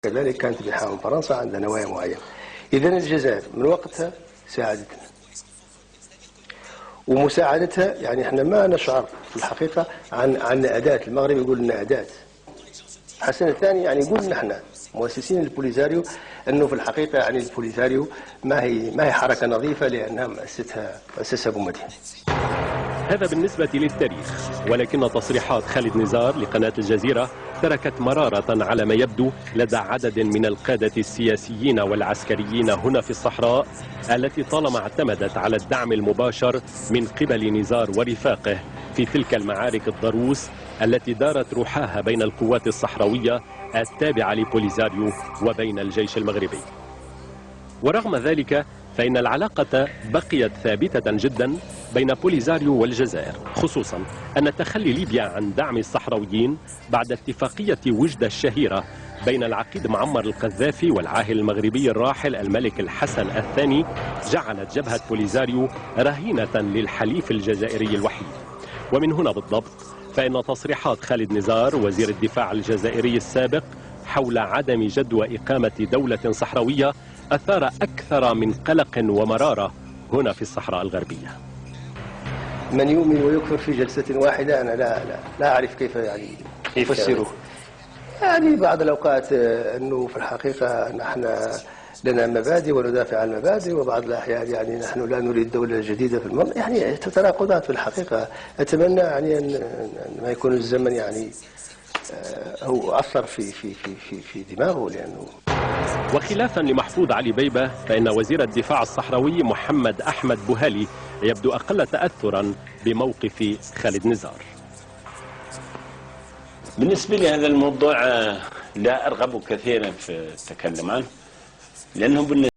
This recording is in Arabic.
كذلك كانت بحام فرنسا عندها نوايا معينة. إذن الجزائر من وقتها ساعدتنا، ومساعدتها يعني احنا ما نشعر في الحقيقة عن أداة. المغرب يقول لنا أداة. حسن الثاني يعني يقول لنا احنا مؤسسين البوليساريو انه في الحقيقة يعني البوليساريو ما هي حركة نظيفة لأنها مؤسسها أبو مدين. هذا بالنسبة للتاريخ، ولكن تصريحات خالد نزار لقناة الجزيرة تركت مرارة على ما يبدو لدى عدد من القادة السياسيين والعسكريين هنا في الصحراء، التي طالما اعتمدت على الدعم المباشر من قبل نزار ورفاقه في تلك المعارك الضروس التي دارت روحاها بين القوات الصحراوية التابعة لبوليساريو وبين الجيش المغربي. ورغم ذلك فإن العلاقة بقيت ثابتة جدا بين بوليساريو والجزائر، خصوصا أن تخلي ليبيا عن دعم الصحراويين بعد اتفاقية وجدة الشهيرة بين العقيد معمر القذافي والعاهل المغربي الراحل الملك الحسن الثاني جعلت جبهة بوليساريو رهينة للحليف الجزائري الوحيد. ومن هنا بالضبط فإن تصريحات خالد نزار وزير الدفاع الجزائري السابق حول عدم جدوى إقامة دولة صحراوية أثار أكثر من قلق ومرارة هنا في الصحراء الغربية. من يؤمن ويكفر في جلسة واحدة أنا لا أعرف كيف يعني أفسره. يعني بعض الأوقات أنه في الحقيقة نحن لنا مبادئ وندافع عن المبادئ، وبعض الأحيان يعني نحن لا نريد دولة جديدة في المنطقة، يعني تناقضات في الحقيقة. أتمنى يعني أن ما يكون الزمن يعني هو أثر في دماغه لأنه. وخلافا لمحفوظ علي بيبة فإن وزير الدفاع الصحراوي محمد أحمد بوهالي يبدو أقل تأثرا بموقف خالد نزار. بالنسبة لي هذا الموضوع لا أرغب كثيرا في التكلم عنه، لأنه بالنسبة